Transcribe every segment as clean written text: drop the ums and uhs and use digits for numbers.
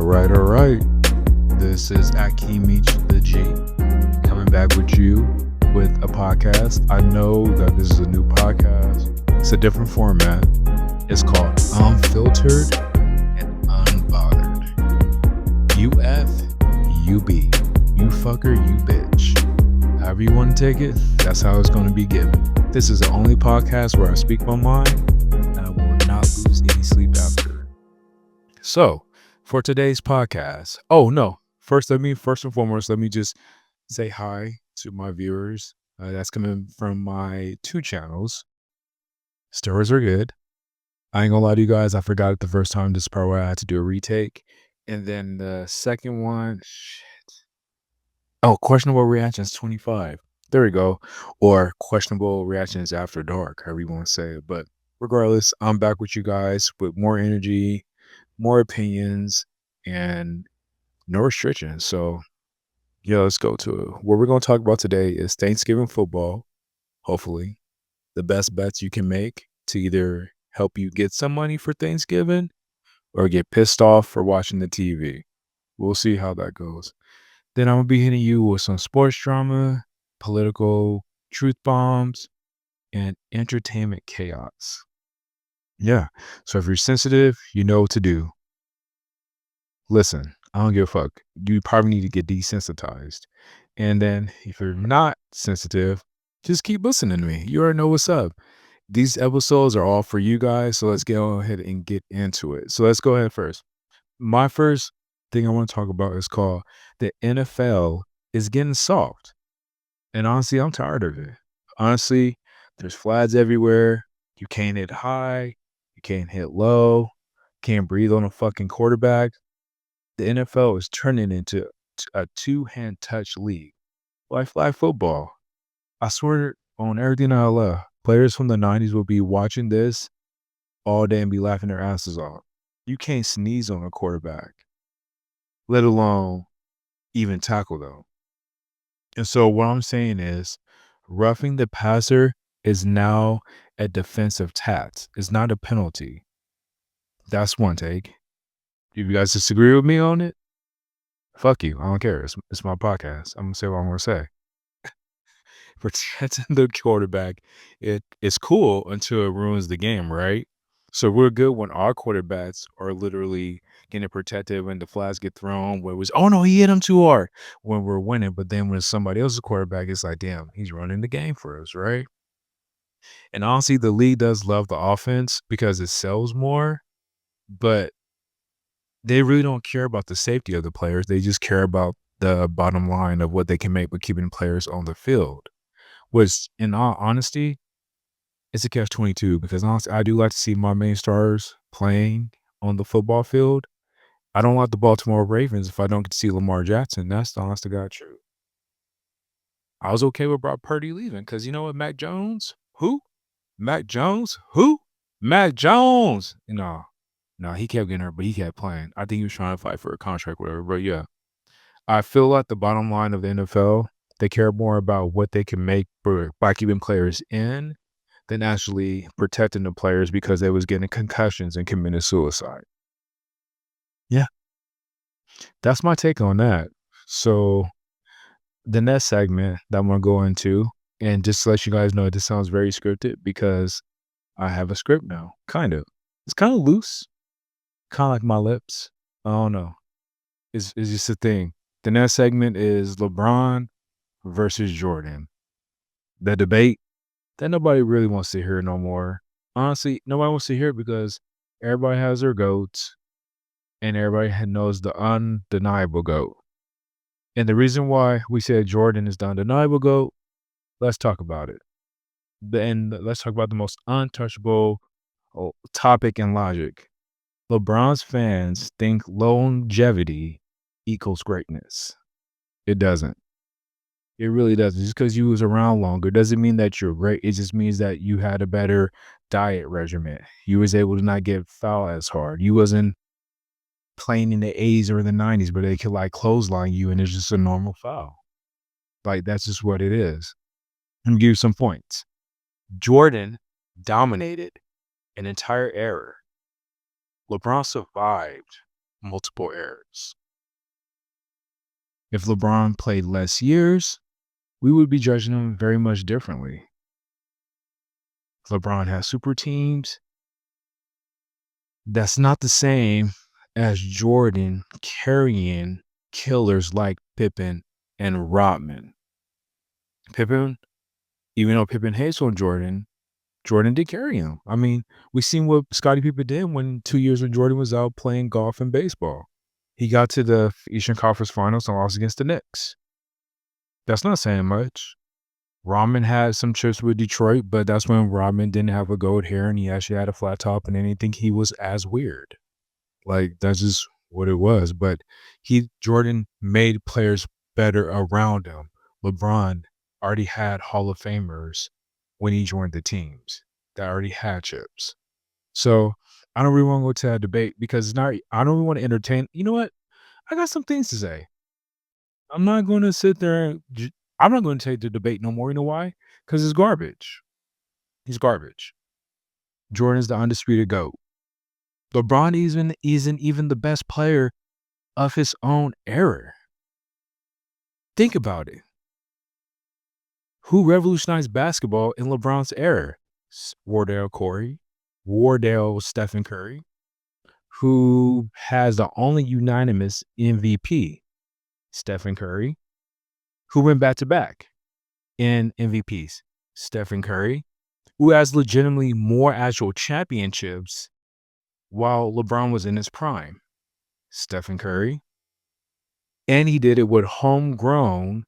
All right. This is Akeem Meets the G coming back with you with a podcast. I know that this is a new podcast. It's a different format. It's called Unfiltered and Unbothered. UB. You fucker, you bitch. However you want to take it, that's how it's going to be given. This is the only podcast where I speak my mind and I will not lose any sleep after. So, for today's podcast, first and foremost, let me just say hi to my viewers. That's coming from my two channels. Stories are good. I ain't gonna lie to you guys, I forgot it the first time. This is part where I had to do a retake. And then the second one, questionable reactions 25. There we go. Or questionable reactions after dark, however you want to say it. But regardless, I'm back with you guys with more energy, more opinions, and no restrictions. So, yeah, let's go to it. What we're going to talk about today is Thanksgiving football, hopefully. The best bets you can make to either help you get some money for Thanksgiving or get pissed off for watching the TV. We'll see how that goes. Then I'm going to be hitting you with some sports drama, political truth bombs, and entertainment chaos. Yeah. So if you're sensitive, you know what to do. Listen, I don't give a fuck. You probably need to get desensitized. And then if you're not sensitive, just keep listening to me. You already know what's up. These episodes are all for you guys. So let's go ahead and get into it. So let's go ahead first. My first thing I want to talk about is called the NFL is getting soft. And honestly, I'm tired of it. Honestly, there's flags everywhere. You can't hit high. You can't hit low. Can't breathe on a fucking quarterback. The NFL is turning into a two-hand touch league, like flag football. I swear on everything I love, players from the 90s will be watching this all day and be laughing their asses off. You can't sneeze on a quarterback, let alone even tackle them. And so what I'm saying is roughing the passer is now a defensive tax. It's not a penalty. That's one take. If you guys disagree with me on it, fuck you. I don't care. It's my podcast. I'm going to say what I'm going to say. Protecting the quarterback, it's cool until it ruins the game, right? So we're good when our quarterbacks are literally getting protected when the flags get thrown, where it was, oh no, he hit him too hard when we're winning. But then when somebody else's quarterback, it's like, damn, he's running the game for us, right? And honestly, the league does love the offense because it sells more, but they really don't care about the safety of the players. They just care about the bottom line of what they can make with keeping players on the field. Which, in all honesty, it's a catch-22 because honestly, I do like to see my main stars playing on the football field. I don't like the Baltimore Ravens if I don't get to see Lamar Jackson. That's the honest to God truth. I was okay with Brock Purdy leaving because you know what, Mac Jones? Who? Mac Jones? Who? Mac Jones! No, he kept getting hurt, but he kept playing. I think he was trying to fight for a contract, whatever. But yeah, I feel like the bottom line of the NFL, they care more about what they can make by keeping players in than actually protecting the players because they was getting concussions and committing suicide. Yeah, that's my take on that. So the next segment that I'm going to go into, and just to let you guys know, this sounds very scripted because I have a script now, kind of. It's kind of loose, kind of like my lips. I don't know. It's just a thing. The next segment is LeBron versus Jordan. The debate that nobody really wants to hear no more. Honestly, nobody wants to hear it because everybody has their goats and everybody knows the undeniable GOAT. And the reason why we said Jordan is the undeniable GOAT, let's talk about it. And let's talk about the most untouchable topic in logic. LeBron's fans think longevity equals greatness. It doesn't. It really doesn't. Just because you was around longer doesn't mean that you're great. It just means that you had a better diet regimen. You was able to not get fouled as hard. You wasn't playing in the 80s or the 90s, but they could like clothesline you and it's just a normal foul. Like that's just what it is. Let me give you some points. Jordan dominated an entire era. LeBron survived multiple errors. If LeBron played less years, we would be judging him very much differently. LeBron has super teams. That's not the same as Jordan carrying killers like Pippen and Rodman. Pippen, even though Pippen hates on Jordan, Jordan did carry him. I mean, we seen what Scottie Pippen did when 2 years when Jordan was out playing golf and baseball. He got to the Eastern Conference Finals and lost against the Knicks. That's not saying much. Rodman had some chips with Detroit, but that's when Rodman didn't have a gold hair and he actually had a flat top and anything he was as weird. Like, that's just what it was. But Jordan made players better around him. LeBron already had Hall of Famers when he joined the teams that already had chips. So I don't really want to go to that debate because it's not, I don't really want to entertain. You know what? I got some things to say. I'm not going to sit there and I'm not going to take the debate no more. You know why? Because it's garbage. He's garbage. Jordan's the undisputed GOAT. LeBron isn't even the best player of his own era. Think about it. Who revolutionized basketball in LeBron's era? Wardell Stephen Curry, who has the only unanimous MVP, Stephen Curry, who went back to back in MVPs, Stephen Curry, who has legitimately more actual championships while LeBron was in his prime, Stephen Curry. And he did it with homegrown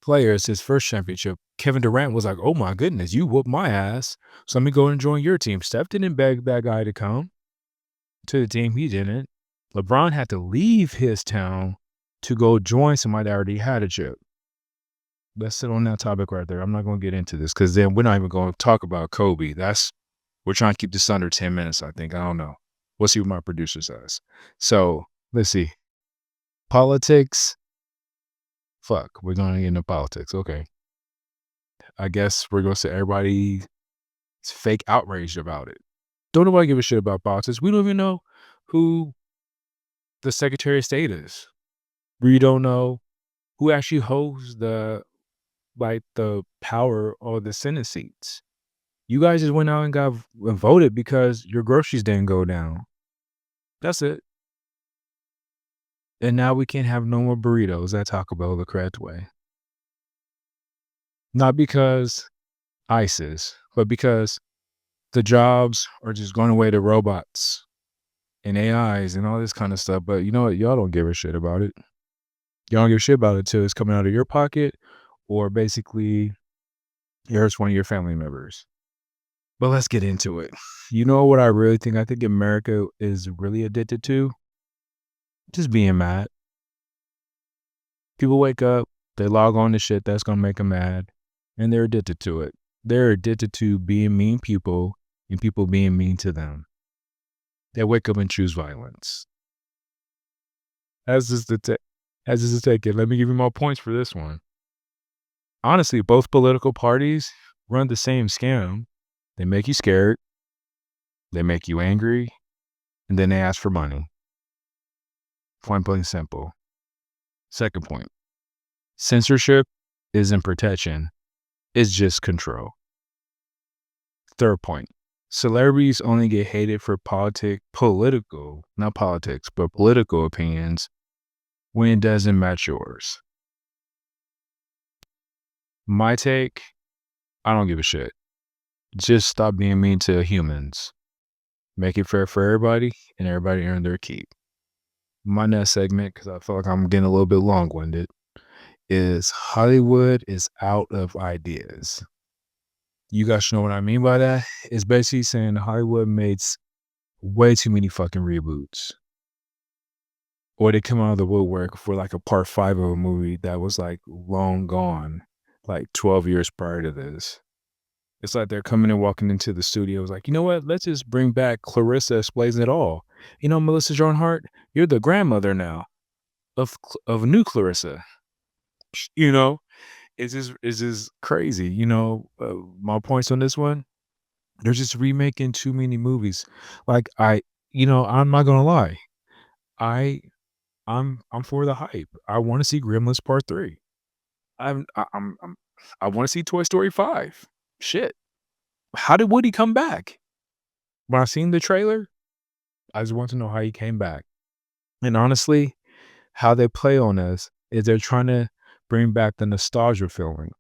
players. His first championship, Kevin Durant was like, oh my goodness, you whooped my ass. So let me go and join your team. Steph didn't beg that guy to come to the team. He didn't. LeBron had to leave his town to go join somebody that already had a chip. Let's sit on that topic right there. I'm not going to get into this because then we're not even going to talk about Kobe. We're trying to keep this under 10 minutes, I think. I don't know. We'll see what my producer says. So let's see. Politics. Fuck, we're going to get into politics. Okay. I guess we're going to say everybody's fake outraged about it. Don't nobody give a shit about politics. We don't even know who the Secretary of State is. We don't know who actually holds the power or the Senate seats. You guys just went out and got voted because your groceries didn't go down. That's it. And now we can't have no more burritos at Taco Bell the correct way. Not because ISIS, but because the jobs are just going away to robots and AIs and all this kind of stuff. But you know what? Y'all don't give a shit about it. Y'all don't give a shit about it till it's coming out of your pocket or basically it hurts one of your family members. But let's get into it. You know what I really think? I think America is really addicted to? Just being mad. People wake up, they log on to shit that's going to make them mad, and they're addicted to it. They're addicted to being mean people and people being mean to them. They wake up and choose violence. As is the taken. Let me give you my points for this one. Honestly, both political parties run the same scam. They make you scared, they make you angry, and then they ask for money. Point blank simple. Second point. Censorship isn't protection. It's just control. Third point. Celebrities only get hated for political opinions when it doesn't match yours. My take, I don't give a shit. Just stop being mean to humans. Make it fair for everybody and everybody earn their keep. My next segment, because I feel like I'm getting a little bit long-winded, is Hollywood is out of ideas. You guys know what I mean by that? It's basically saying Hollywood makes way too many fucking reboots. Or they come out of the woodwork for like a part 5 of a movie that was like long gone, like 12 years prior to this. It's like they're coming and walking into the studio. It's like, you know what? Let's just bring back Clarissa Explains It All. You know, Melissa Joan Hart, you're the grandmother now of new Clarissa. You know, it's just crazy. You know, my points on this one, they're just remaking too many movies. Like I'm not gonna lie. I I'm for the hype. I wanna see Gremlins Part 3. I'm I wanna see Toy Story 5. Shit. How did Woody come back? When I seen the trailer, I just want to know how he came back. And honestly, how they play on us is they're trying to bring back the nostalgia feeling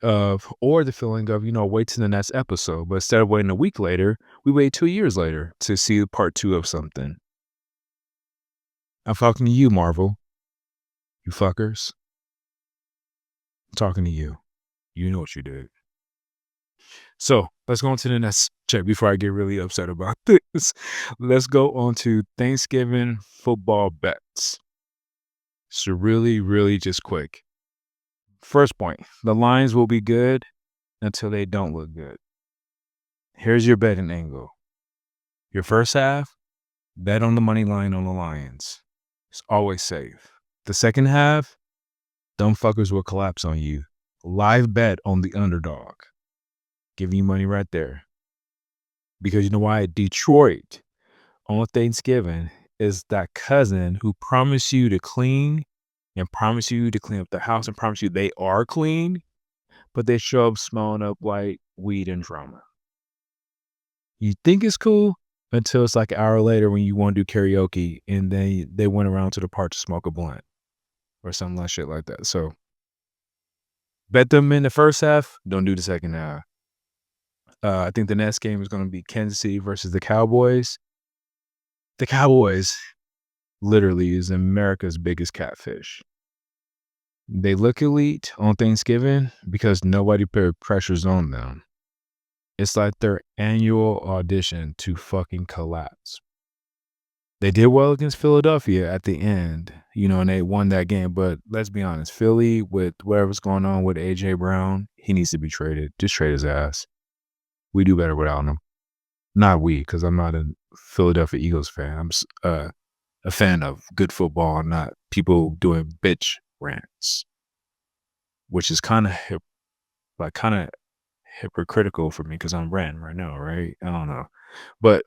of or the feeling of, wait till the next episode. But instead of waiting a week later, we wait 2 years later to see part two of something. I'm talking to you, Marvel. You fuckers. I'm talking to you. You know what you did. So let's go on to the next check before I get really upset about this. Let's go on to Thanksgiving football bets. So really, really just quick. First point, the lines will be good until they don't look good. Here's your betting angle. Your first half, bet on the money line on the Lions. It's always safe. The second half, dumb fuckers will collapse on you. Live bet on the underdog. Giving you money right there. Because you know why? Detroit on Thanksgiving is that cousin who promised you to clean and promise you to clean up the house and promise you they are clean, but they show up smelling up like weed and drama. You think it's cool until it's like an hour later when you want to do karaoke and they went around to the park to smoke a blunt or something like shit like that. So bet them in the first half, don't do the second half. I think the next game is going to be Kansas City versus the Cowboys. The Cowboys literally is America's biggest catfish. They look elite on Thanksgiving because nobody put pressures on them. It's like their annual audition to fucking collapse. They did well against Philadelphia at the end, and they won that game. But let's be honest, Philly, with whatever's going on with A.J. Brown, he needs to be traded. Just trade his ass. We do better without him. Not we, because I'm not a Philadelphia Eagles fan. I'm a fan of good football, not people doing bitch rants, which is kind of hypocritical for me because I'm ranting right now, right? I don't know. But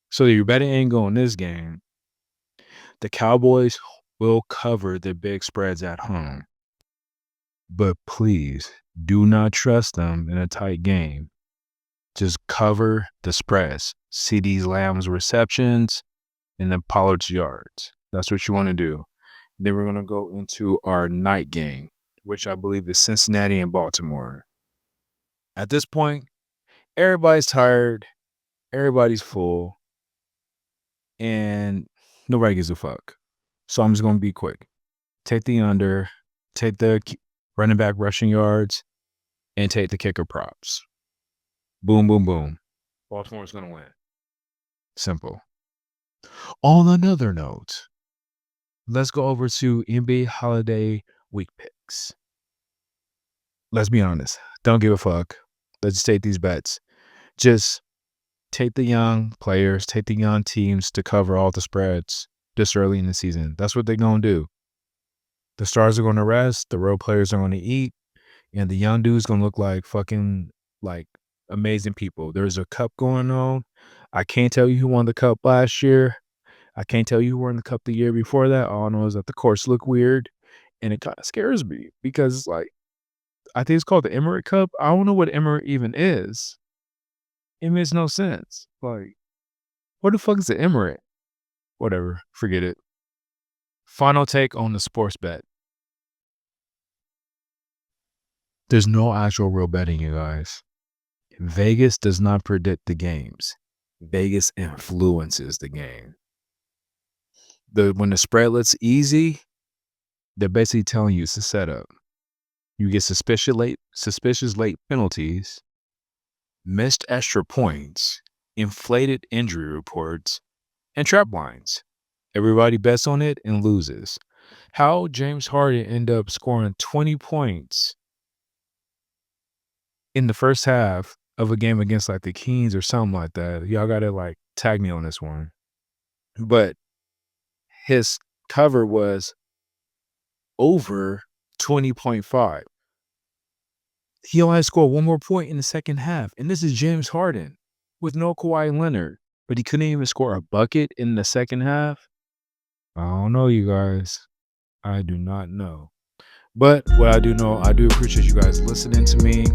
so your betting angle on this game, the Cowboys will cover the big spreads at home. But please do not trust them in a tight game. Just cover the spreads. CeeDee Lamb's receptions and then Pollard's yards. That's what you want to do. Then we're going to go into our night game, which I believe is Cincinnati and Baltimore. At this point, everybody's tired, everybody's full, and nobody gives a fuck. So I'm just going to be quick. Take the under, take the running back rushing yards, and take the kicker props. Boom, boom, boom. Baltimore's going to win. Simple. On another note, let's go over to NBA holiday week picks. Let's be honest. Don't give a fuck. Let's just take these bets. Just take the young players, take the young teams to cover all the spreads this early in the season. That's what they're going to do. The stars are going to rest, the role players are going to eat, and the young dude's going to look like fucking like amazing people. There's a cup going on. I can't tell you who won the cup last year. I can't tell you who won the cup the year before that. All I know is that the course looked weird, and it kind of scares me because, like, I think it's called the Emirate Cup. I don't know what Emirate even is. It makes no sense. Like, what the fuck is the Emirate? Whatever. Forget it. Final take on the sports bet. There's no actual real betting, you guys. Vegas does not predict the games. Vegas influences the game. When the spread looks easy, they're basically telling you it's a setup. You get suspicious late penalties, missed extra points, inflated injury reports, and trap lines. Everybody bets on it and loses. How James Harden end up scoring 20 points in the first half of a game against like the Kings or something like that. Y'all got to like tag me on this one. But his cover was over 20.5. He only scored one more point in the second half. And this is James Harden with no Kawhi Leonard. but he couldn't even score a bucket in the second half. I don't know, you guys. I do not know. But what I do know, I do appreciate you guys listening to me.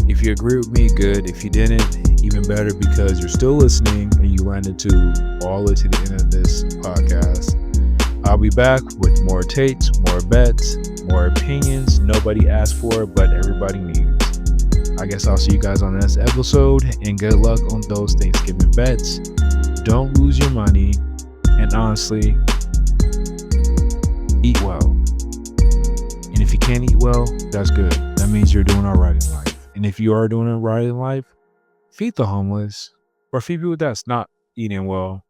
If you agree with me, good. If you didn't, even better, because you're still listening and you landed to all the way to the end of this podcast. I'll be back with more takes, more bets, more opinions nobody asked for, but everybody needs. I guess I'll see you guys on the next episode, and good luck on those Thanksgiving bets. Don't lose your money, and honestly, eat well. And if you can't eat well, that's good. That means you're doing all right in life. And if you are doing all right in life, feed the homeless or feed people that's not eating well.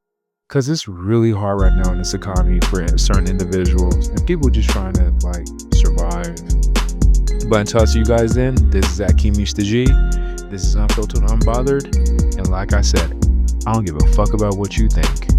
Because it's really hard right now in this economy for certain individuals and people just trying to like survive. But until I see you guys then, this is Akeem Mr. G. This is Unfiltered Unbothered. And like I said, I don't give a fuck about what you think.